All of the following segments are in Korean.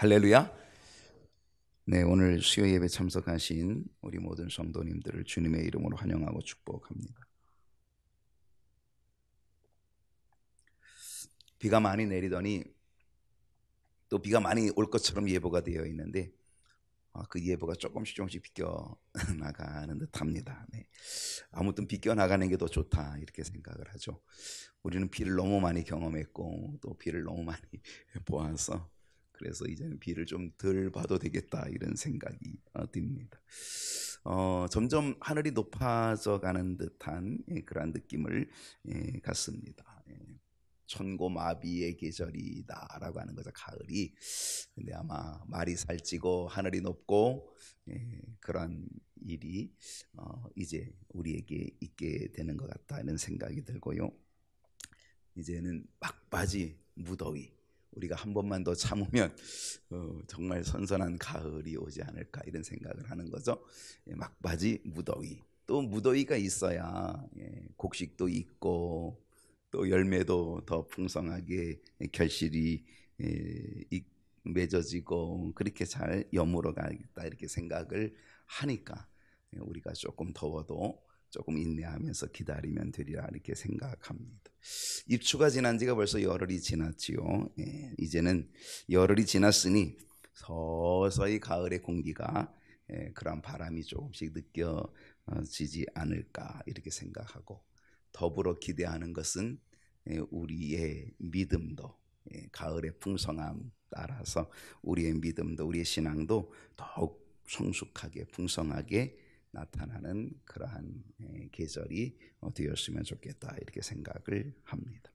할렐루야. 네, 오늘 수요 예배 참석하신 우리 모든 성도님들을 주님의 이름으로 환영하고 축복합니다. 비가 많이 내리더니 또 비가 많이 올 것처럼 예보가 되어 있는데 그 예보가 조금씩 비껴 나가는 듯합니다. 네. 아무튼 비껴 나가는 게 더 좋다 이렇게 생각을 하죠. 우리는 비를 너무 많이 경험했고 또 비를 너무 많이 보아서 그래서 이제는 비를 좀 덜 봐도 되겠다 이런 생각이 듭니다. 점점 하늘이 높아져 가는 듯한 그러한 느낌을 갖습니다. 천고마비의 계절이다라고 하는 거죠, 가을이. 근데 아마 말이 살찌고 하늘이 높고 그런 일이 이제 우리에게 있게 되는 것 같다 이런 생각이 들고요. 이제는 막바지 무더위, 우리가 한 번만 더 참으면 정말 선선한 가을이 오지 않을까 이런 생각을 하는 거죠. 막바지 무더위. 또 무더위가 있어야 곡식도 있고 또 열매도 더 풍성하게 결실이 맺어지고 그렇게 잘 여물어 가겠다 이렇게 생각을 하니까 우리가 조금 더워도 조금 인내하면서 기다리면 되리라 이렇게 생각합니다. 입추가 지난 지가 벌써 열흘이 지났지요. 이제는 열흘이 지났으니 서서히 가을의 공기가 그런 바람이 조금씩 느껴지지 않을까 이렇게 생각하고, 더불어 기대하는 것은 우리의 믿음도 가을의 풍성함 따라서 우리의 믿음도 우리의 신앙도 더욱 성숙하게 풍성하게 나타나는 그러한 계절이 되었으면 좋겠다 이렇게 생각을 합니다.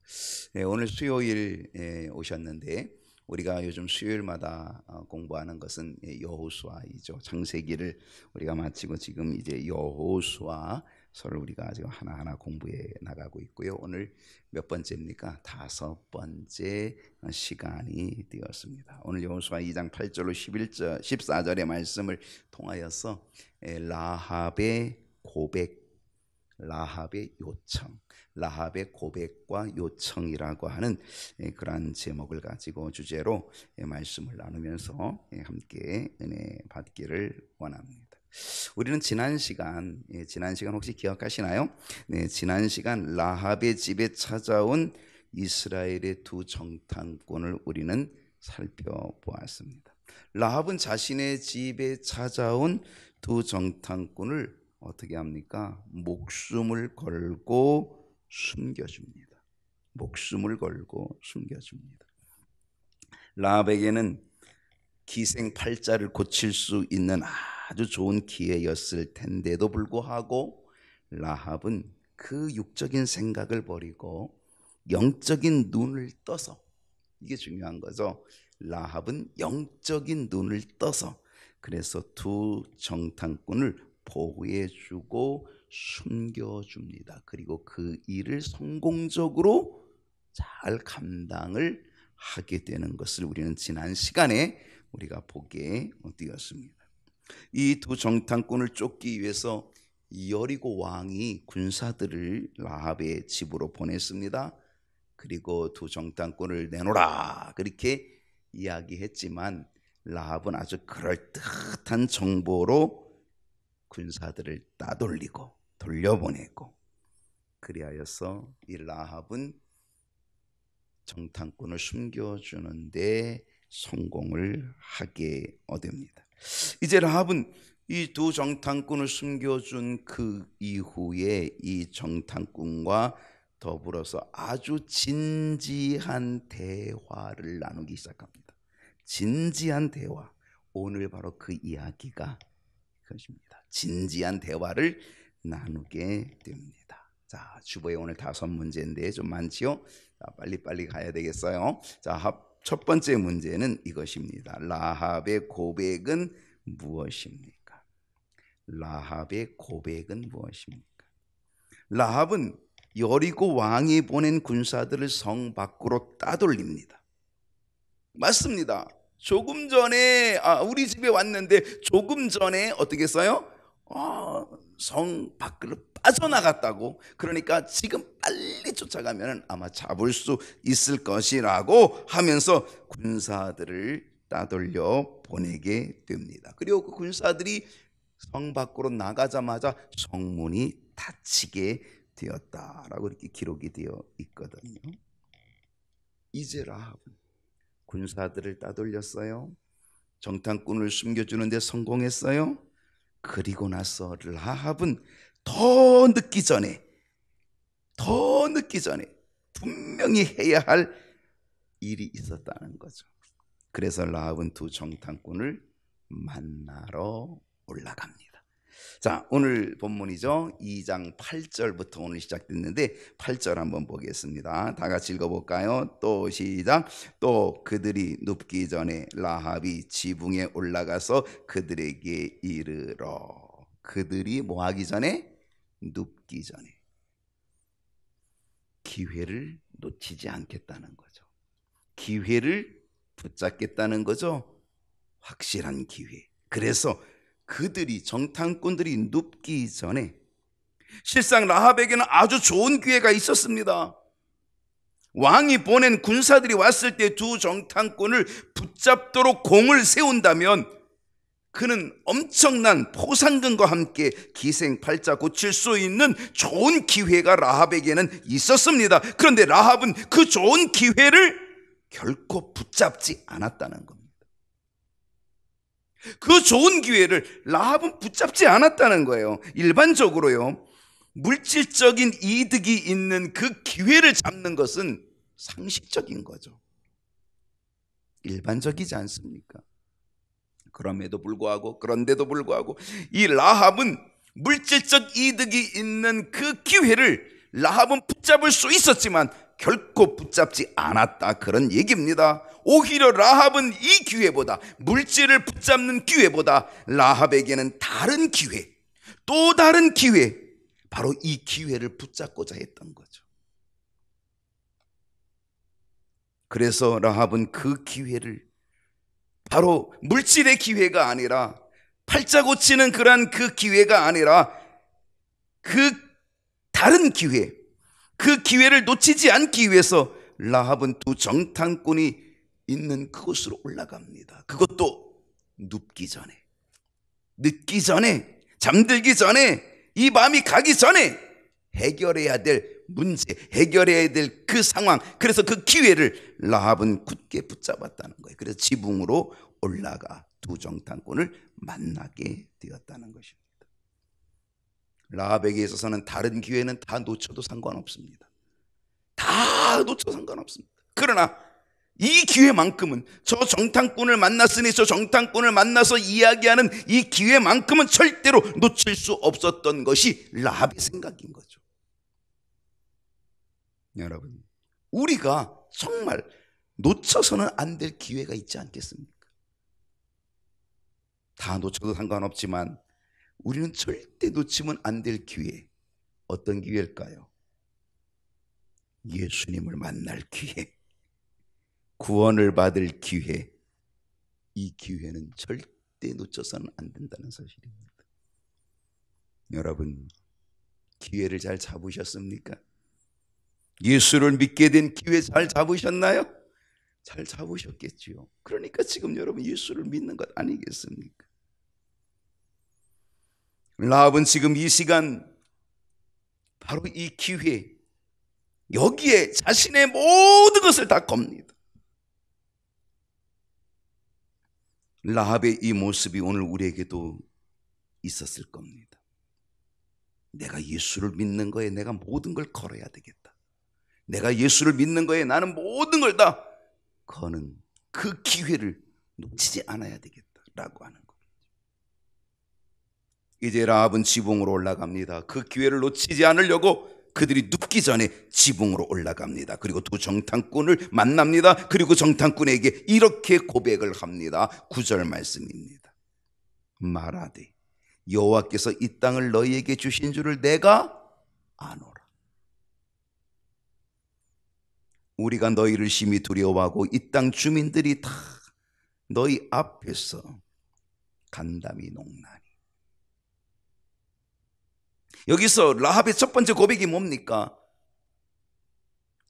오늘 수요일 오셨는데 우리가 요즘 수요일마다 공부하는 것은 여호수아이죠. 창세기를 우리가 마치고 지금 이제 여호수아서를 우리가 지금 하나하나 공부해 나가고 있고요. 오늘 몇 번째입니까? 5번째 시간이 되었습니다. 오늘 여호수아 2장 8절로 11절 14절의 말씀을 통하여서 라합의 고백, 라합의 요청, 라합의 고백과 요청이라고 하는 그러한 제목을 가지고 주제로 말씀을 나누면서 함께 은혜 받기를 원합니다. 우리는 지난 시간 혹시 기억하시나요? 네, 지난 시간 라합의 집에 찾아온 이스라엘의 두 정탐꾼을 우리는 살펴보았습니다. 라합은 자신의 집에 찾아온 두 정탐꾼을 어떻게 합니까? 목숨을 걸고 숨겨줍니다. 목숨을 걸고 숨겨줍니다. 라합에게는 기생팔자를 고칠 수 있는 아주 좋은 기회였을 텐데도 불구하고 라합은 그 육적인 생각을 버리고 영적인 눈을 떠서, 이게 중요한 거죠. 라합은 영적인 눈을 떠서 그래서 두 정탐꾼을 보호해주고 숨겨줍니다. 그리고 그 일을 성공적으로 잘 감당을 하게 되는 것을 우리는 지난 시간에 우리가 보게 되었습니다. 이 두 정탐꾼을 쫓기 위해서 여리고 왕이 군사들을 라합의 집으로 보냈습니다. 그리고 두 정탐꾼을 내놓으라 그렇게 이야기했지만 라합은 아주 그럴듯한 정보로 군사들을 따돌리고 돌려보내고, 그리하여서 이 라합은 정탐꾼을 숨겨주는데 성공을 하게 됩니다. 이제 라합은 이 두 정탐꾼을 숨겨준 그 이후에 이 정탐꾼과 더불어서 아주 진지한 대화를 나누기 시작합니다. 진지한 대화. 오늘 바로 그 이야기가 것입니다. 진지한 대화를 나누게 됩니다. 자, 주보에 오늘 5문제인데 좀 많지요? 자, 빨리 가야 되겠어요. 자, 첫 번째 문제는 이것입니다. 라합의 고백은 무엇입니까? 라합의 고백은 무엇입니까? 라합은 여리고 왕이 보낸 군사들을 성 밖으로 따돌립니다. 맞습니다. 조금 전에 우리 집에 왔는데 조금 전에 어떻게 했어요? 성 밖으로 빠져나갔다고. 그러니까 지금 빨리 쫓아가면 아마 잡을 수 있을 것이라고 하면서 군사들을 따돌려 보내게 됩니다. 그리고 그 군사들이 성 밖으로 나가자마자 성문이 닫히게 되었다라고 이렇게 기록이 되어 있거든요. 이제 라합은 군사들을 따돌렸어요. 정탐꾼을 숨겨주는데 성공했어요. 그리고 나서 라합은 더 늦기 전에 분명히 해야 할 일이 있었다는 거죠. 그래서 라합은 두 정탐꾼을 만나러 올라갑니다. 자, 오늘 본문이죠. 2장 8절부터 오늘 시작됐는데 8절 한번 보겠습니다. 다 같이 읽어볼까요? 또 시작. 또 그들이 눕기 전에 라합이 지붕에 올라가서 그들에게 이르러. 그들이 뭐 하기 전에? 눕기 전에. 기회를 놓치지 않겠다는 거죠. 기회를 붙잡겠다는 거죠. 확실한 기회. 그래서 그들이 정탐꾼들이 눕기 전에 실상 라합에게는 아주 좋은 기회가 있었습니다. 왕이 보낸 군사들이 왔을 때 두 정탐꾼을 붙잡도록 공을 세운다면 그는 엄청난 포상금과 함께 기생팔자 고칠 수 있는 좋은 기회가 라합에게는 있었습니다. 그런데 라합은 그 좋은 기회를 결코 붙잡지 않았다는 겁니다. 그 좋은 기회를 라합은 붙잡지 않았다는 거예요. 일반적으로요, 물질적인 이득이 있는 그 기회를 잡는 것은 상식적인 거죠. 일반적이지 않습니까? 그런데도 불구하고 이 라합은 물질적 이득이 있는 그 기회를 라합은 붙잡을 수 있었지만 결코 붙잡지 않았다, 그런 얘기입니다. 오히려 라합은 이 기회보다, 물질을 붙잡는 기회보다 라합에게는 다른 기회, 또 다른 기회, 바로 이 기회를 붙잡고자 했던 거죠. 그래서 라합은 그 기회를 바로 물질의 기회가 아니라, 팔자 고치는 그러한 그 기회가 아니라 그 다른 기회, 그 기회를 놓치지 않기 위해서 라합은 두 정탐꾼이 있는 그곳으로 올라갑니다. 그것도 눕기 전에, 늦기 전에, 잠들기 전에, 이 밤이 가기 전에 해결해야 될 문제, 해결해야 될 그 상황, 그래서 그 기회를 라합은 굳게 붙잡았다는 거예요. 그래서 지붕으로 올라가 두 정탐꾼을 만나게 되었다는 것입니다. 라합에게 있어서는 다른 기회는 다 놓쳐도 상관없습니다. 다 놓쳐도 상관없습니다. 그러나 이 기회만큼은, 저 정탐꾼을 만났으니 저 정탐꾼을 만나서 이야기하는 이 기회만큼은 절대로 놓칠 수 없었던 것이 라합의 생각인 거죠. 여러분, 우리가 정말 놓쳐서는 안 될 기회가 있지 않겠습니까? 다 놓쳐도 상관없지만 우리는 절대 놓치면 안 될 기회, 어떤 기회일까요? 예수님을 만날 기회, 구원을 받을 기회. 이 기회는 절대 놓쳐서는 안 된다는 사실입니다. 여러분, 기회를 잘 잡으셨습니까? 예수를 믿게 된 기회 잘 잡으셨나요? 잘 잡으셨겠지요. 그러니까 지금 여러분 예수를 믿는 것 아니겠습니까? 라합은 지금 이 시간 바로 이 기회, 여기에 자신의 모든 것을 다 겁니다. 라합의 이 모습이 오늘 우리에게도 있었을 겁니다. 내가 예수를 믿는 거에 내가 모든 걸 걸어야 되겠다. 내가 예수를 믿는 거에 나는 모든 걸 다 거는 그 기회를 놓치지 않아야 되겠다라고 하는 겁니다. 이제 라합은 지붕으로 올라갑니다. 그 기회를 놓치지 않으려고 그들이 눕기 전에 지붕으로 올라갑니다. 그리고 두 정탐꾼을 만납니다. 그리고 정탐꾼에게 이렇게 고백을 합니다. 9절 말씀입니다. 말하되 여호와께서 이 땅을 너희에게 주신 줄을 내가 아노라. 우리가 너희를 심히 두려워하고 이 땅 주민들이 다 너희 앞에서 간담이 농나니. 여기서 라합의 첫 번째 고백이 뭡니까?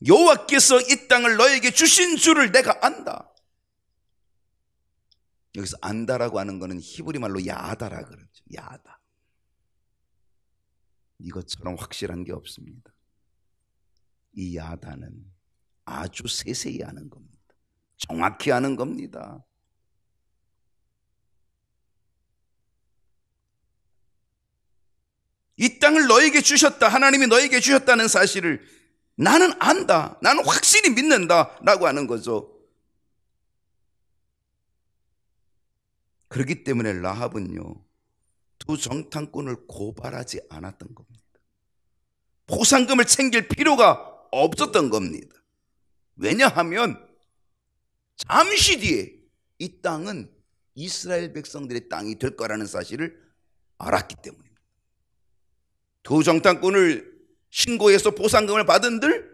여호와께서 이 땅을 너에게 주신 줄을 내가 안다. 여기서 안다라고 하는 거는 히브리 말로 야다라 그러죠. 야다. 이것처럼 확실한 게 없습니다. 이 야다는 아주 세세히 하는 겁니다. 정확히 하는 겁니다. 이 땅을 너에게 주셨다, 하나님이 너에게 주셨다는 사실을 나는 안다, 나는 확실히 믿는다 라고 하는 거죠. 그렇기 때문에 라합은요, 두 정탐꾼을 고발하지 않았던 겁니다. 보상금을 챙길 필요가 없었던 겁니다. 왜냐하면 잠시 뒤에 이 땅은 이스라엘 백성들의 땅이 될 거라는 사실을 알았기 때문입니다. 두 정탐꾼을 신고해서 보상금을 받은들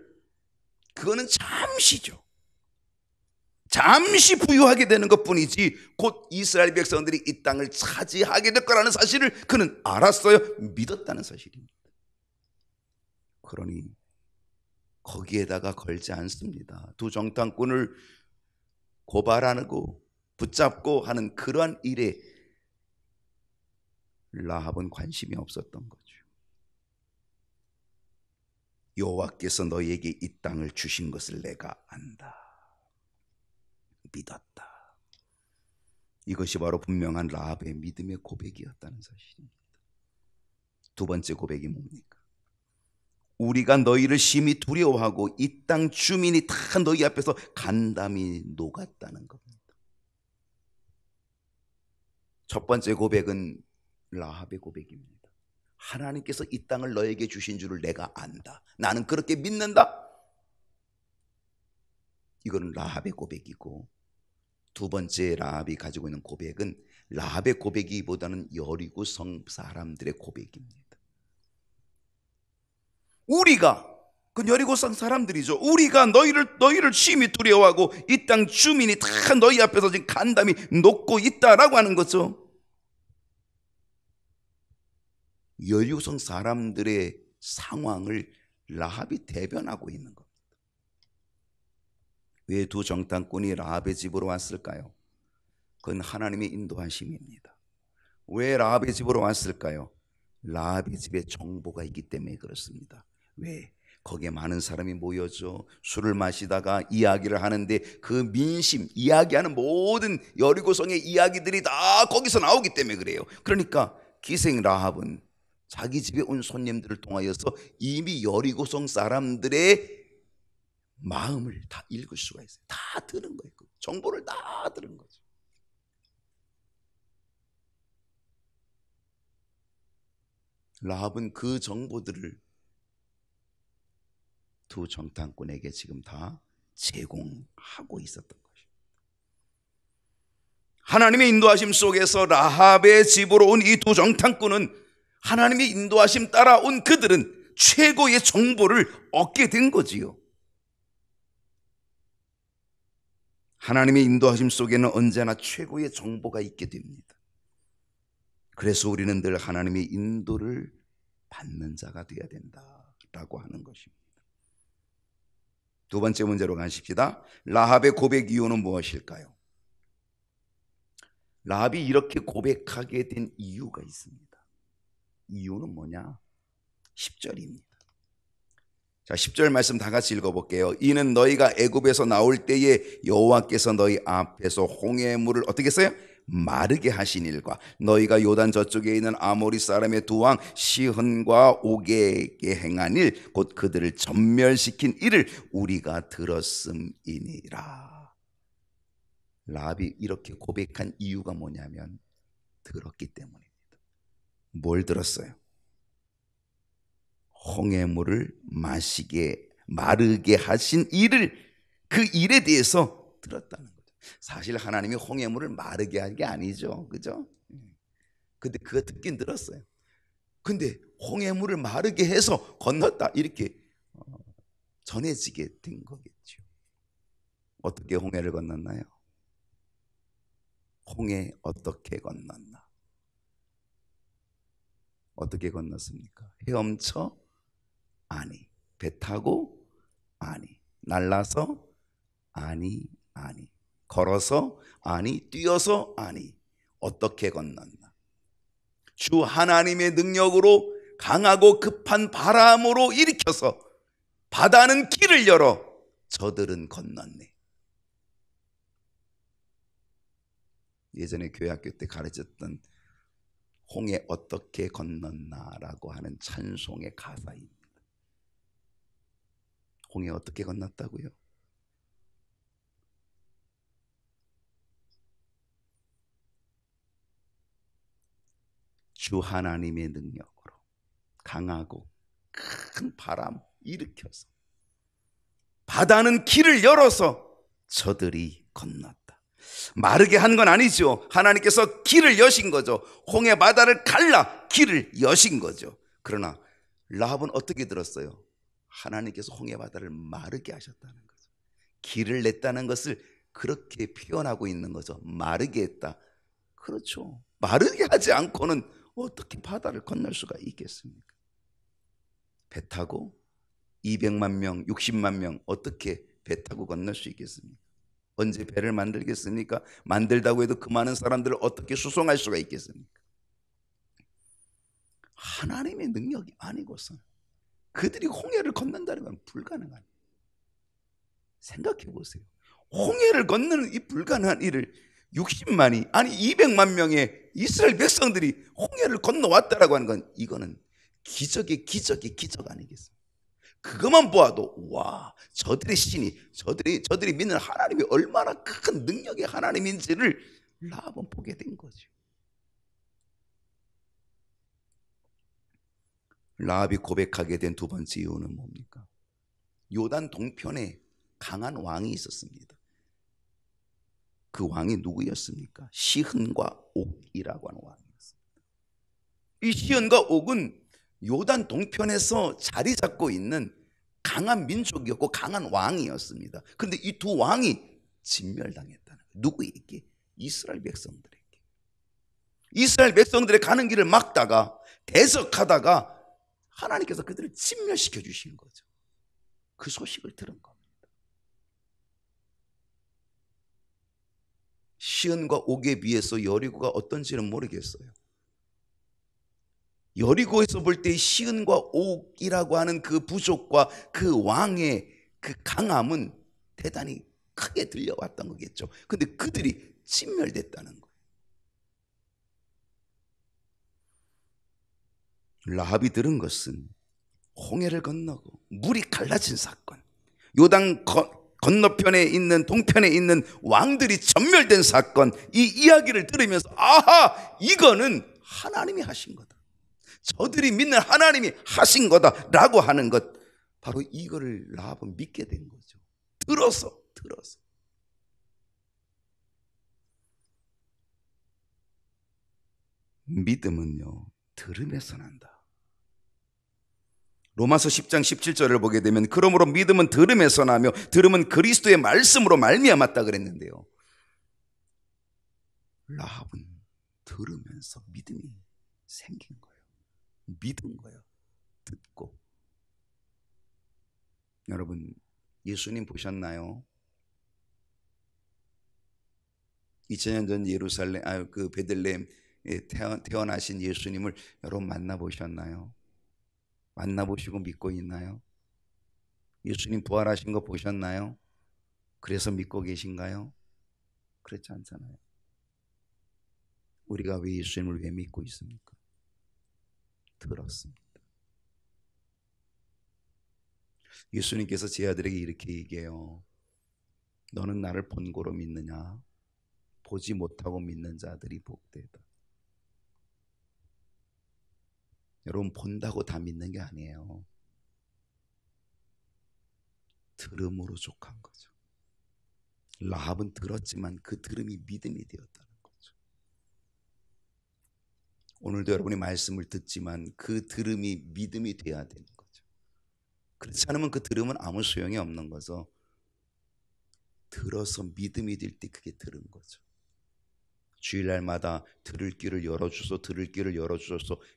그거는 잠시죠. 잠시 부유하게 되는 것뿐이지 곧 이스라엘 백성들이 이 땅을 차지하게 될 거라는 사실을 그는 알았어요. 믿었다는 사실입니다. 그러니 거기에다가 걸지 않습니다. 두 정탐꾼을 고발하고 붙잡고 하는 그러한 일에 라합은 관심이 없었던 거죠. 여호와께서 너희에게 이 땅을 주신 것을 내가 안다. 믿었다. 이것이 바로 분명한 라합의 믿음의 고백이었다는 사실입니다. 두 번째 고백이 뭡니까? 우리가 너희를 심히 두려워하고 이 땅 주민이 다 너희 앞에서 간담이 녹았다는 겁니다. 첫 번째 고백은 라합의 고백입니다. 하나님께서 이 땅을 너에게 주신 줄을 내가 안다. 나는 그렇게 믿는다. 이거는 라합의 고백이고, 두 번째 라합이 가지고 있는 고백은 라합의 고백이보다는 여리고 성 사람들의 고백입니다. 우리가, 그 여리고성 사람들이죠. 우리가 너희를 심히 두려워하고 이 땅 주민이 다 너희 앞에서 지금 간담이 녹고 있다라고 하는 거죠. 여리고성 사람들의 상황을 라합이 대변하고 있는 겁니다. 왜 두 정탐꾼이 라합의 집으로 왔을까요? 그건 하나님의 인도하심입니다. 왜 라합의 집으로 왔을까요? 라합의 집에 정보가 있기 때문에 그렇습니다. 왜? 거기에 많은 사람이 모여져 술을 마시다가 이야기를 하는데 그 민심, 이야기하는 모든 여리고성의 이야기들이 다 거기서 나오기 때문에 그래요. 그러니까 기생 라합은 자기 집에 온 손님들을 통하여서 이미 여리고성 사람들의 마음을 다 읽을 수가 있어요. 다 들은 거예요. 정보를 다 들은 거죠. 라합은 그 정보들을 두 정탐꾼에게 지금 다 제공하고 있었던 것입니다. 하나님의 인도하심 속에서 라합의 집으로 온 이 두 정탐꾼은 하나님의 인도하심 따라온 그들은 최고의 정보를 얻게 된 거지요. 하나님의 인도하심 속에는 언제나 최고의 정보가 있게 됩니다. 그래서 우리는 늘 하나님의 인도를 받는 자가 되어야 된다라고 하는 것입니다. 두 번째 문제로 가십시다. 라합의 고백 이유는 무엇일까요? 라합이 이렇게 고백하게 된 이유가 있습니다. 이유는 뭐냐? 10절입니다. 자, 10절 말씀 다 같이 읽어볼게요. 이는 너희가 애굽에서 나올 때에 여호와께서 너희 앞에서 홍해의 물을 어떻게 했어요? 마르게 하신 일과 너희가 요단 저쪽에 있는 아모리 사람의 두 왕 시혼과 옥에게 행한 일 곧 그들을 전멸시킨 일을 우리가 들었음이니라. 라합이 이렇게 고백한 이유가 뭐냐면 들었기 때문입니다. 뭘 들었어요? 홍해물을 마르게 하신 일을, 그 일에 대해서 들었다는 거죠. 사실 하나님이 홍해물을 마르게 한 게 아니죠, 그죠? 근데 그거 듣긴 들었어요. 근데 홍해물을 마르게 해서 건넜다 이렇게 전해지게 된 거겠죠. 어떻게 홍해를 건넜나요? 홍해 어떻게 건넜나? 어떻게 건넜습니까? 헤엄쳐? 아니. 배 타고? 아니. 날라서? 아니. 걸어서 아니, 뛰어서 아니, 어떻게 건넜나? 주 하나님의 능력으로 강하고 급한 바람으로 일으켜서 바다는 길을 열어 저들은 건넜네. 예전에 교회 학교 때 가르쳤던 홍해 어떻게 건넜나라고 하는 찬송의 가사입니다. 홍해 어떻게 건넜다고요? 주 하나님의 능력으로 강하고 큰 바람 일으켜서 바다는 길을 열어서 저들이 건넜다. 마르게 한 건 아니죠. 하나님께서 길을 여신 거죠. 홍해 바다를 갈라 길을 여신 거죠. 그러나 라합은 어떻게 들었어요? 하나님께서 홍해 바다를 마르게 하셨다는 거죠. 길을 냈다는 것을 그렇게 표현하고 있는 거죠. 마르게 했다. 그렇죠. 마르게 하지 않고는 어떻게 바다를 건널 수가 있겠습니까? 배 타고 200만 명, 60만 명 어떻게 배 타고 건널 수 있겠습니까? 언제 배를 만들겠습니까? 만들다고 해도 그 많은 사람들을 어떻게 수송할 수가 있겠습니까? 하나님의 능력이 아니고서 그들이 홍해를 건넌다는 건 불가능한. 생각해 보세요. 홍해를 건너는 이 불가능한 일을 60만이 아니 200만 명의 이스라엘 백성들이 홍해를 건너왔다라고 하는 건 이거는 기적의 기적의 기적 아니겠습니까? 그것만 보아도 와, 저들의 신이 저들이 믿는 하나님이 얼마나 큰 능력의 하나님인지를 라합은 보게 된 거죠. 라합이 고백하게 된 두 번째 이유는 뭡니까? 요단 동편에 강한 왕이 있었습니다. 그 왕이 누구였습니까? 시흔과 옥이라고 하는 왕이었습니다. 이 시흔과 옥은 요단 동편에서 자리 잡고 있는 강한 민족이었고 강한 왕이었습니다. 그런데 이 두 왕이 진멸당했다는 거예요. 누구에게? 이스라엘 백성들에게. 이스라엘 백성들의 가는 길을 막다가 대적하다가 하나님께서 그들을 진멸시켜 주신 거죠. 그 소식을 들은 겁니다. 시온과 옥에 비해서 여리고가 어떤지는 모르겠어요. 여리고에서 볼 때 시온과 옥이라고 하는 그 부족과 그 왕의 그 강함은 대단히 크게 들려왔던 거겠죠. 근데 그들이 진멸됐다는 거예요. 라합이 들은 것은 홍해를 건너고 물이 갈라진 사건, 요단 건너편에 있는 동편에 있는 왕들이 전멸된 사건, 이 이야기를 들으면서 아하, 이거는 하나님이 하신 거다. 저들이 믿는 하나님이 하신 거다라고 하는 것, 바로 이거를 라합은 믿게 된 거죠. 들어서 믿음은요 들음에서 난다. 로마서 10장 17절을 보게 되면 그러므로 믿음은 들음에서 나며 들음은 그리스도의 말씀으로 말미암았다 그랬는데요, 라합은 들으면서 믿음이 생긴 거예요. 믿은 거예요. 듣고. 여러분, 예수님 보셨나요? 2000년 전 예루살렘, 그 베들레헴에 태어나신 예수님을 여러분 만나보셨나요? 만나보시고 믿고 있나요? 예수님 부활하신 거 보셨나요? 그래서 믿고 계신가요? 그렇지 않잖아요. 우리가 왜 예수님을 왜 믿고 있습니까? 들었습니다. 예수님께서 제 아들에게 이렇게 얘기해요. 너는 나를 본고로 믿느냐? 보지 못하고 믿는 자들이 복되다. 여러분, 본다고 다 믿는 게 아니에요. 들음으로 족한 거죠. 라합은 들었지만 그 들음이 믿음이 되었다는 거죠. 오늘도 여러분이 말씀을 듣지만 그 들음이 믿음이 돼야 되는 거죠. 그렇지 않으면 그 들음은 아무 소용이 없는 거죠. 들어서 믿음이 될 때 그게 들은 거죠. 주일날마다 들을 길을 열어주소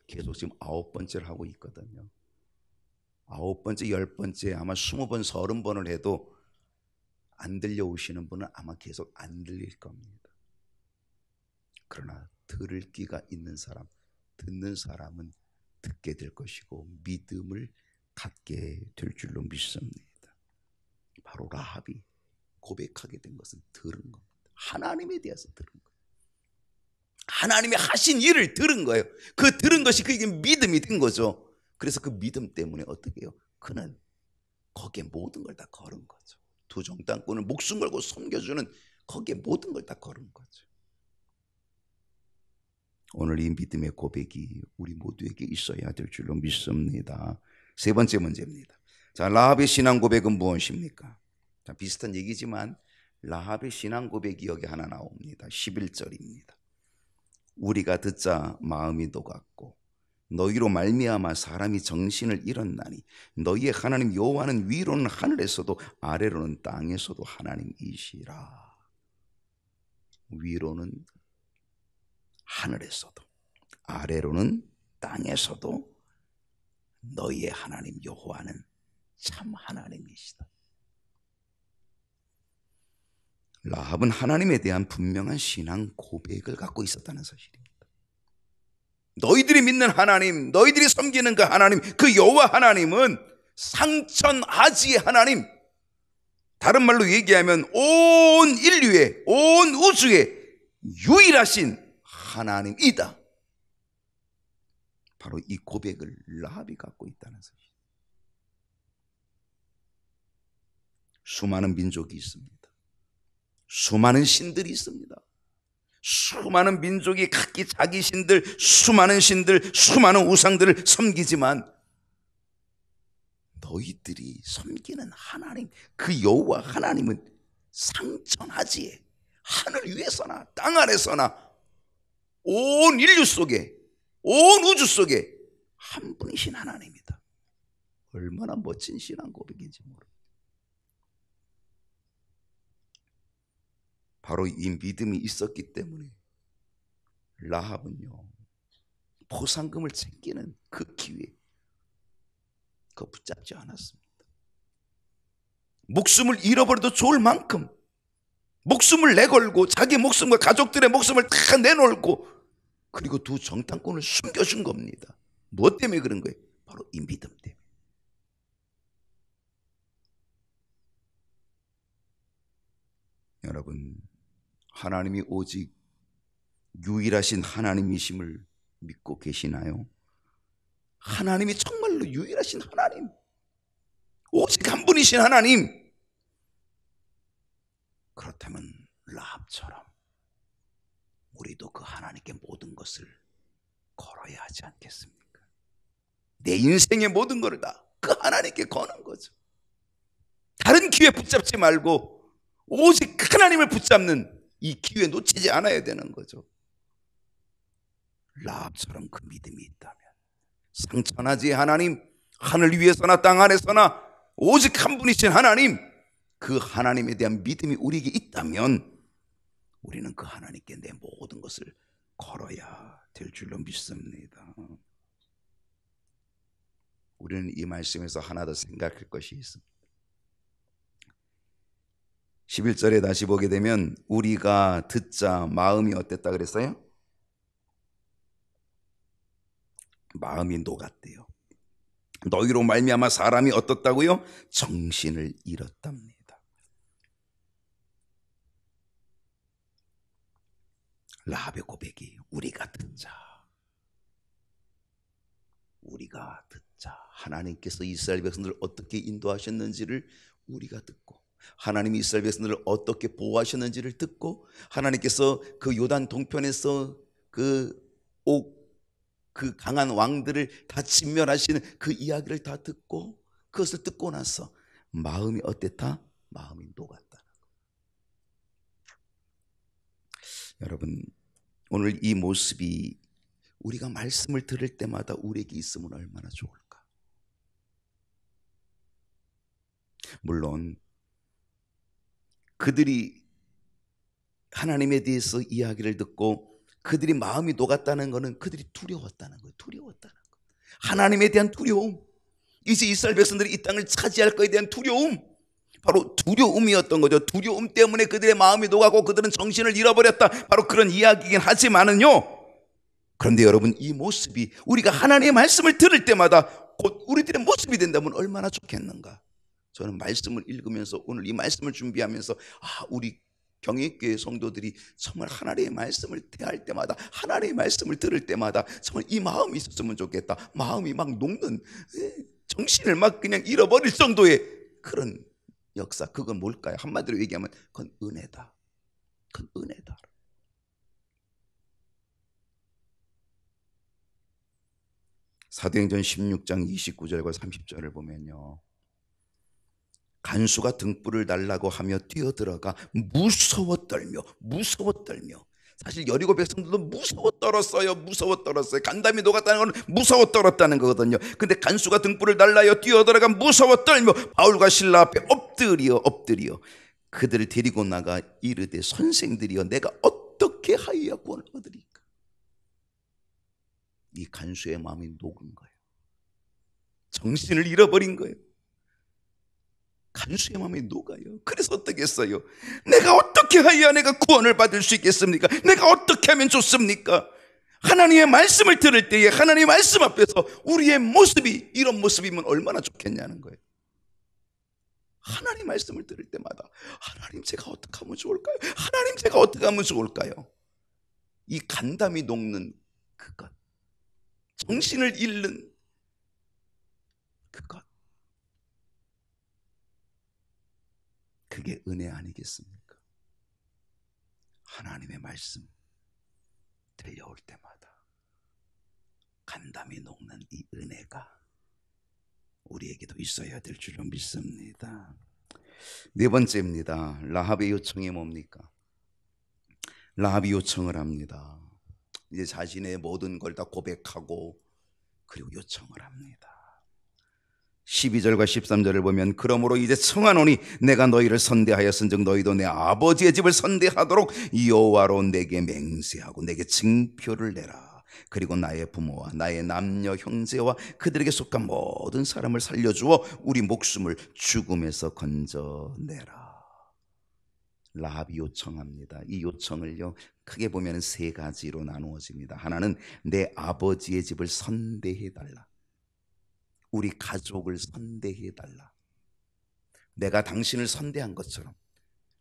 계속 지금 9번째를 하고 있거든요. 9번째, 10번째, 아마 20번, 30번을 해도 안 들려오시는 분은 아마 계속 안 들릴 겁니다. 그러나 들을 귀가 있는 사람, 듣는 사람은 듣게 될 것이고 믿음을 갖게 될 줄로 믿습니다. 바로 라합이 고백하게 된 것은 들은 겁니다. 하나님에 대해서 들은 거예요. 하나님이 하신 일을 들은 거예요. 그 들은 것이 그에게 믿음이 된 거죠. 그래서 그 믿음 때문에 어떻게 해요? 그는 거기에 모든 걸 다 걸은 거죠. 두 정탐꾼을 목숨 걸고 섬겨주는 거기에 모든 걸 다 걸은 거죠. 오늘 이 믿음의 고백이 우리 모두에게 있어야 될 줄로 믿습니다. 세 번째 문제입니다. 자, 라합의 신앙 고백은 무엇입니까? 자, 비슷한 얘기지만 라합의 신앙 고백이 여기 하나 나옵니다. 11절입니다. 우리가 듣자 마음이 녹았고 너희로 말미암아 사람이 정신을 잃었나니 너희의 하나님 여호와는 위로는 하늘에서도 아래로는 땅에서도 하나님이시라. 위로는 하늘에서도 아래로는 땅에서도 너희의 하나님 여호와는 참 하나님이시다. 라합은 하나님에 대한 분명한 신앙 고백을 갖고 있었다는 사실입니다. 너희들이 믿는 하나님, 너희들이 섬기는 그 하나님, 그 여호와 하나님은 상천하지의 하나님, 다른 말로 얘기하면 온 인류의, 온 우주의 유일하신 하나님이다. 바로 이 고백을 라합이 갖고 있다는 사실. 수많은 민족이 있습니다. 수많은 신들이 있습니다. 수많은 민족이 각기 자기 신들, 수많은 신들, 수많은 우상들을 섬기지만 너희들이 섬기는 하나님, 그 여호와 하나님은 상천하지에 하늘 위에서나 땅 아래서나 온 인류 속에, 온 우주 속에 한 분이신 하나님이다. 얼마나 멋진 신앙 고백인지 모릅니다. 바로 이 믿음이 있었기 때문에 라합은요, 포상금을 챙기는 그 기회 그거 붙잡지 않았습니다. 목숨을 잃어버려도 좋을 만큼 목숨을 내걸고 자기 목숨과 가족들의 목숨을 다 내놓고 그리고 두 정탐꾼을 숨겨준 겁니다. 뭐 때문에 그런 거예요? 바로 이 믿음 때문에. 여러분, 하나님이 오직 유일하신 하나님이심을 믿고 계시나요? 하나님이 정말로 유일하신 하나님, 오직 한 분이신 하나님, 그렇다면 라합처럼 우리도 그 하나님께 모든 것을 걸어야 하지 않겠습니까? 내 인생의 모든 것을 다 그 하나님께 거는 거죠. 다른 기회 붙잡지 말고 오직 하나님을 붙잡는 이 기회 놓치지 않아야 되는 거죠. 라합처럼 그 믿음이 있다면 상천하지의 하나님, 하늘 위에서나 땅 아래서나 오직 한 분이신 하나님, 그 하나님에 대한 믿음이 우리에게 있다면 우리는 그 하나님께 내 모든 것을 걸어야 될 줄로 믿습니다. 우리는 이 말씀에서 하나 더 생각할 것이 있습니다. 11절에 다시 보게 되면 우리가 듣자 마음이 어땠다 그랬어요? 마음이 녹았대요. 너희로 말미암아 사람이 어떻다고요? 정신을 잃었답니다. 라합의 고백이 우리가 듣자. 우리가 듣자. 하나님께서 이스라엘 백성들을 어떻게 인도하셨는지를 우리가 듣고 하나님이 이스라엘 백성들을 어떻게 보호하셨는지를 듣고 하나님께서 그 요단 동편에서 그 강한 왕들을 다 진멸하시는 그 이야기를 다 듣고 그것을 듣고 나서 마음이 어땠다? 마음이 녹았다. 여러분, 오늘 이 모습이 우리가 말씀을 들을 때마다 우리에게 있으면 얼마나 좋을까? 물론 그들이 하나님에 대해서 이야기를 듣고 그들이 마음이 녹았다는 것은 그들이 두려웠다는 거예요. 두려웠다는 거. 하나님에 대한 두려움, 이제 이스라엘 백성들이 이 땅을 차지할 것에 대한 두려움, 바로 두려움이었던 거죠. 두려움 때문에 그들의 마음이 녹아고 그들은 정신을 잃어버렸다. 바로 그런 이야기이긴 하지만은요, 그런데 여러분, 이 모습이 우리가 하나님의 말씀을 들을 때마다 곧 우리들의 모습이 된다면 얼마나 좋겠는가. 저는 말씀을 읽으면서, 오늘 이 말씀을 준비하면서, 우리 경희교회 성도들이 정말 하나님의 말씀을 대할 때마다, 하나님의 말씀을 들을 때마다 정말 이 마음이 있었으면 좋겠다. 마음이 막 녹는, 정신을 막 그냥 잃어버릴 정도의 그런 역사. 그건 뭘까요? 한마디로 얘기하면 그건 은혜다. 그건 은혜다. 사도행전 16장 29절과 30절을 보면요, 간수가 등불을 달라고 하며 뛰어들어가 무서워 떨며, 사실 여리고 백성들도 무서워 떨었어요. 간담이 녹았다는 건 무서워 떨었다는 거거든요. 근데 간수가 등불을 달라여 뛰어들어가 무서워 떨며 바울과 실라 앞에 엎드려 그들을 데리고 나가 이르되, 선생들이여, 내가 어떻게 하여야 구원을 얻으리까? 이 간수의 마음이 녹은 거예요. 정신을 잃어버린 거예요. 간수의 마음이 녹아요. 그래서 어떻게 했어요? 내가 어떻게 해야 내가 구원을 받을 수 있겠습니까? 내가 어떻게 하면 좋습니까? 하나님의 말씀을 들을 때에 하나님의 말씀 앞에서 우리의 모습이 이런 모습이면 얼마나 좋겠냐는 거예요. 하나님 말씀을 들을 때마다, 하나님 제가 어떻게 하면 좋을까요? 하나님 제가 어떻게 하면 좋을까요? 이 간담이 녹는 그것, 정신을 잃는 그것, 그게 은혜 아니겠습니까? 하나님의 말씀 들려올 때마다 간담이 녹는 이 은혜가 우리에게도 있어야 될 줄로 믿습니다. 네 번째입니다. 라합의 요청이 뭡니까? 라합이 요청을 합니다. 이제 자신의 모든 걸 다 고백하고 그리고 요청을 합니다. 12절과 13절을 보면, 그러므로 이제 청하노니 내가 너희를 선대하였은즉 너희도 내 아버지의 집을 선대하도록 여호와로 내게 맹세하고 내게 증표를 내라. 그리고 나의 부모와 나의 남녀 형제와 그들에게 속한 모든 사람을 살려주어 우리 목숨을 죽음에서 건져내라. 라합이 요청합니다. 이 요청을요, 크게 보면 세 가지로 나누어집니다. 하나는 내 아버지의 집을 선대해달라. 우리 가족을 선대해달라. 내가 당신을 선대한 것처럼,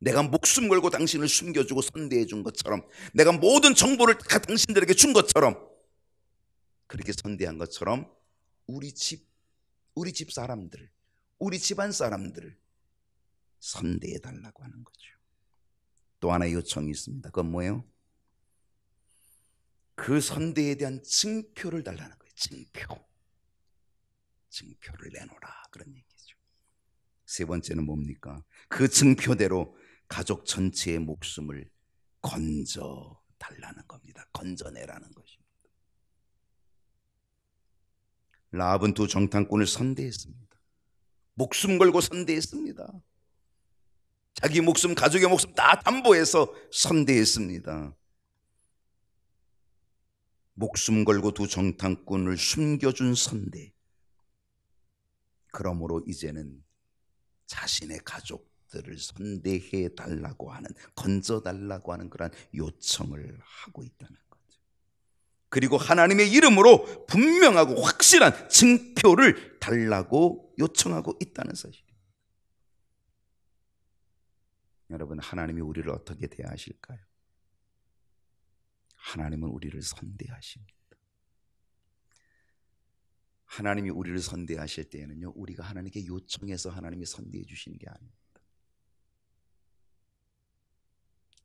내가 목숨 걸고 당신을 숨겨주고 선대해 준 것처럼, 내가 모든 정보를 다 당신들에게 준 것처럼, 그렇게 선대한 것처럼 우리 집 사람들, 우리 집안 사람들을 선대해 달라고 하는 거죠. 또 하나의 요청이 있습니다. 그건 뭐예요? 그 선대에 대한 증표를 달라는 거예요. 증표를 내놓으라, 그런 얘기죠. 세 번째는 뭡니까? 그 증표대로 가족 전체의 목숨을 건져 달라는 겁니다. 건져내라는 것입니다. 라합은 두 정탐꾼을 선대했습니다. 목숨 걸고 선대했습니다. 자기 목숨, 가족의 목숨 다 담보해서 선대했습니다. 목숨 걸고 두 정탐꾼을 숨겨준 선대. 그러므로 이제는 자신의 가족들을 선대해 달라고 하는, 건져 달라고 하는 그런 요청을 하고 있다는 거죠. 그리고 하나님의 이름으로 분명하고 확실한 증표를 달라고 요청하고 있다는 사실입니다. 여러분, 하나님이 우리를 어떻게 대하실까요? 하나님은 우리를 선대하십니다. 하나님이 우리를 선대하실 때에는요, 우리가 하나님께 요청해서 하나님이 선대해 주시는 게 아닙니다.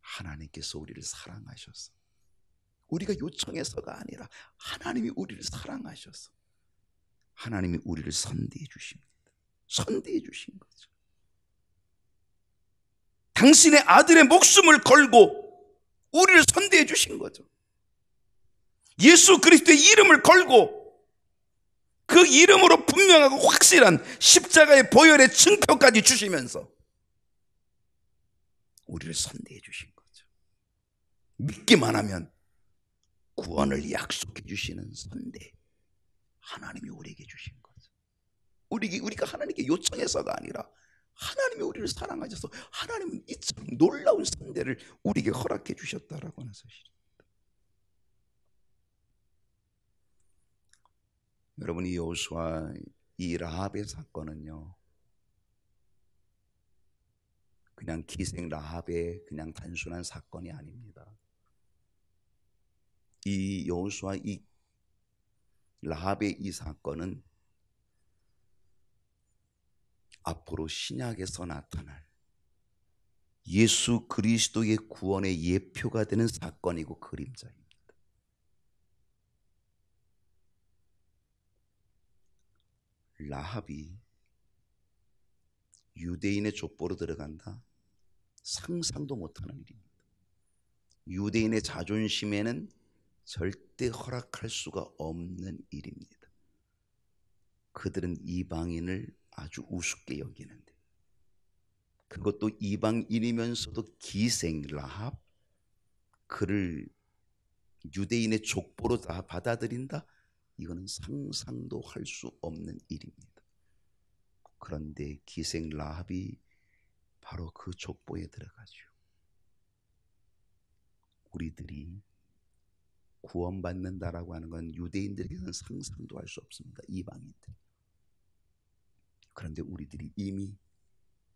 하나님께서 우리를 사랑하셔서, 우리가 요청해서가 아니라 하나님이 우리를 사랑하셔서 하나님이 우리를 선대해 주십니다. 선대해 주신 거죠. 당신의 아들의 목숨을 걸고 우리를 선대해 주신 거죠. 예수 그리스도의 이름을 걸고 그 이름으로 분명하고 확실한 십자가의 보혈의 증표까지 주시면서 우리를 선대해 주신 거죠. 믿기만 하면 구원을 약속해 주시는 선대, 하나님이 우리에게 주신 거죠. 우리가 하나님께 요청해서가 아니라 하나님이 우리를 사랑하셔서 하나님은 이처럼 놀라운 선대를 우리에게 허락해 주셨다라고 하는 사실입니다. 여러분, 이 여호수아, 이 라합의 사건은요, 그냥 기생 라합의 그냥 단순한 사건이 아닙니다. 이 여호수아, 이 라합의 이 사건은 앞으로 신약에서 나타날 예수 그리스도의 구원의 예표가 되는 사건이고 그림자입니다. 라합이 유대인의 족보로 들어간다? 상상도 못하는 일입니다. 유대인의 자존심에는 절대 허락할 수가 없는 일입니다. 그들은 이방인을 아주 우습게 여기는데, 그것도 이방인이면서도 기생 라합, 그를 유대인의 족보로 다 받아들인다? 이거는 상상도 할 수 없는 일입니다. 그런데 기생 라합이 바로 그 족보에 들어가죠. 우리들이 구원받는다라고 하는 건 유대인들에게는 상상도 할 수 없습니다. 이방인들. 그런데 우리들이 이미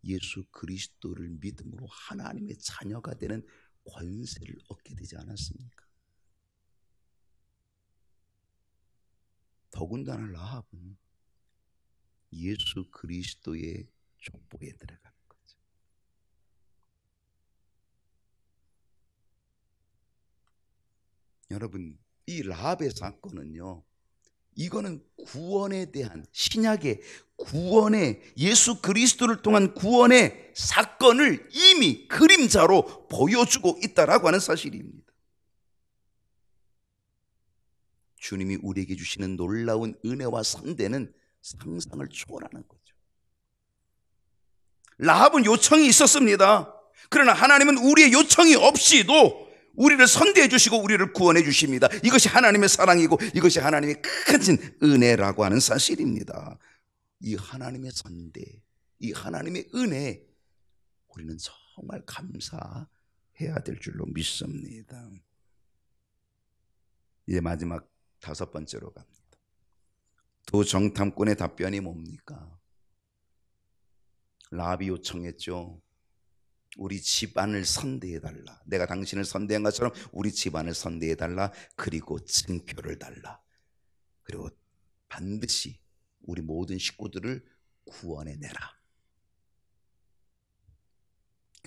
예수 그리스도를 믿음으로 하나님의 자녀가 되는 권세를 얻게 되지 않았습니까? 더군다나 라합은 예수 그리스도의 족보에 들어가는 거죠. 여러분, 이 라합의 사건은요, 이거는 구원에 대한, 신약의 구원의, 예수 그리스도를 통한 구원의 사건을 이미 그림자로 보여주고 있다라고 하는 사실입니다. 주님이 우리에게 주시는 놀라운 은혜와 선대는 상상을 초월하는 거죠. 라합은 요청이 있었습니다. 그러나 하나님은 우리의 요청이 없이도 우리를 선대해 주시고 우리를 구원해 주십니다. 이것이 하나님의 사랑이고 이것이 하나님의 크신 은혜라고 하는 사실입니다. 이 하나님의 선대, 이 하나님의 은혜, 우리는 정말 감사해야 될 줄로 믿습니다. 이제 마지막 5번째로 갑니다. 두 정탐꾼의 답변이 뭡니까? 라합이 요청했죠. 우리 집안을 선대해달라. 내가 당신을 선대한 것처럼 우리 집안을 선대해달라. 그리고 증표를 달라. 그리고 반드시 우리 모든 식구들을 구원해내라.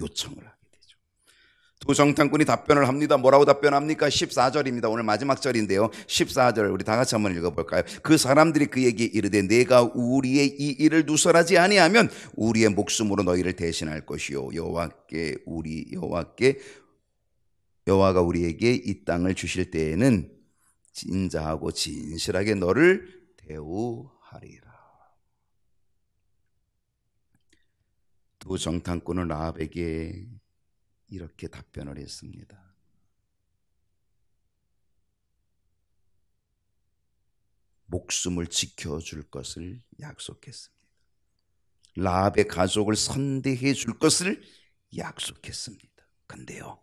요청을 하게 되죠. 두 정탐꾼이 답변을 합니다. 뭐라고 답변합니까? 14절입니다. 오늘 마지막 절인데요. 14절 우리 다 같이 한번 읽어볼까요? 그 사람들이 그에게 이르되 내가 우리의 이 일을 누설하지 아니하면 우리의 목숨으로 너희를 대신할 것이요 여호와가 우리에게 이 땅을 주실 때에는 진자하고 진실하게 너를 대우하리라. 두 정탐꾼은 라합에게 이렇게 답변을 했습니다. 목숨을 지켜줄 것을 약속했습니다. 라합의 가족을 선대해 줄 것을 약속했습니다. 근데요,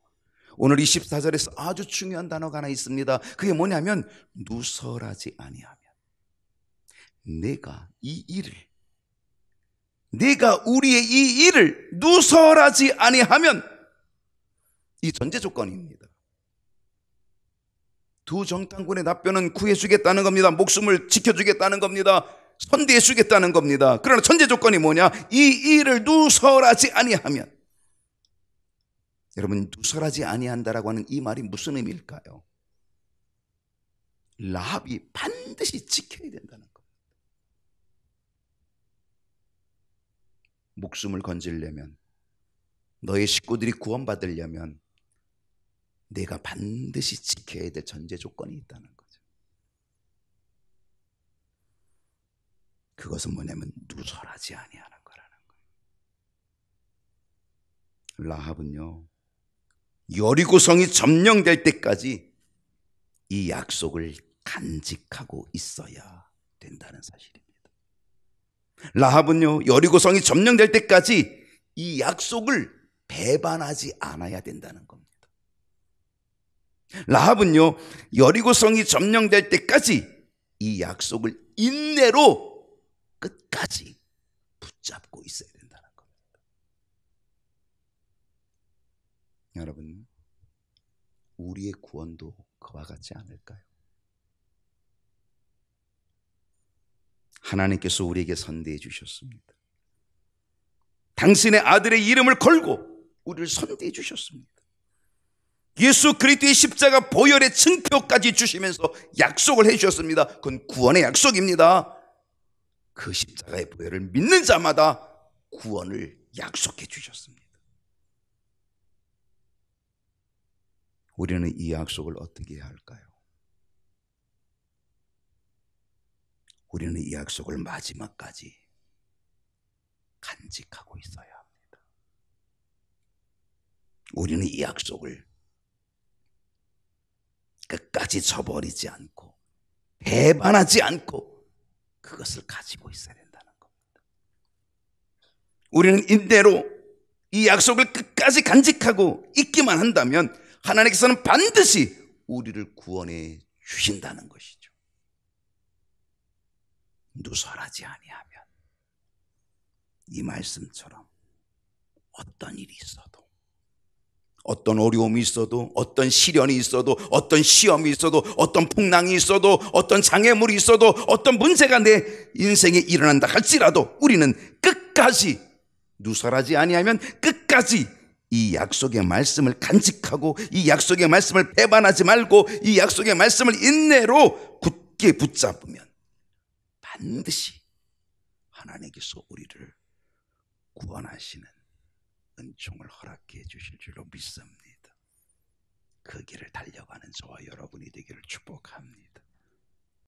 오늘 24절에서 아주 중요한 단어가 하나 있습니다. 그게 뭐냐면 누설하지 아니하면. 내가 우리의 이 일을 누설하지 아니하면, 이 전제 조건입니다. 두 정탐꾼의 답변은 구해주겠다는 겁니다. 목숨을 지켜주겠다는 겁니다. 선대해주겠다는 겁니다. 그러나 전제 조건이 뭐냐? 이 일을 누설하지 아니하면. 여러분, 누설하지 아니한다라고 하는 이 말이 무슨 의미일까요? 라합이 반드시 지켜야 된다는 겁니다. 목숨을 건지려면, 너의 식구들이 구원받으려면 내가 반드시 지켜야 될 전제 조건이 있다는 거죠. 그것은 뭐냐면 누설하지 아니하는 거라는 거예요. 라합은요, 여리고성이 점령될 때까지 이 약속을 간직하고 있어야 된다는 사실입니다. 라합은요, 여리고성이 점령될 때까지 이 약속을 배반하지 않아야 된다는 겁니다. 라합은요, 여리고성이 점령될 때까지 이 약속을 인내로 끝까지 붙잡고 있어야 된다는 겁니다. 여러분, 우리의 구원도 그와 같지 않을까요? 하나님께서 우리에게 선대해 주셨습니다. 당신의 아들의 이름을 걸고 우리를 선대해 주셨습니다. 예수 그리스도의 십자가 보혈의 증표까지 주시면서 약속을 해 주셨습니다. 그건 구원의 약속입니다. 그 십자가의 보혈을 믿는 자마다 구원을 약속해 주셨습니다. 우리는 이 약속을 어떻게 해야 할까요? 우리는 이 약속을 마지막까지 간직하고 있어야 합니다. 우리는 이 약속을 끝까지 저버리지 않고 배반하지 않고 그것을 가지고 있어야 된다는 겁니다. 우리는 인내로 이 약속을 끝까지 간직하고 있기만 한다면 하나님께서는 반드시 우리를 구원해 주신다는 것이죠. 누설하지 아니하면 이 말씀처럼 어떤 일이 있어도, 어떤 어려움이 있어도, 어떤 시련이 있어도, 어떤 시험이 있어도, 어떤 풍랑이 있어도, 어떤 장애물이 있어도, 어떤 문제가 내 인생에 일어난다 할지라도 우리는 끝까지 누설하지 아니하면 끝까지 이 약속의 말씀을 간직하고 이 약속의 말씀을 배반하지 말고 이 약속의 말씀을 인내로 굳게 붙잡으면 반드시 하나님께서 우리를 구원하시는 은총을 허락해 주실 줄로 믿습니다. 그 길을 달려가는 저와 여러분이 되기를 축복합니다.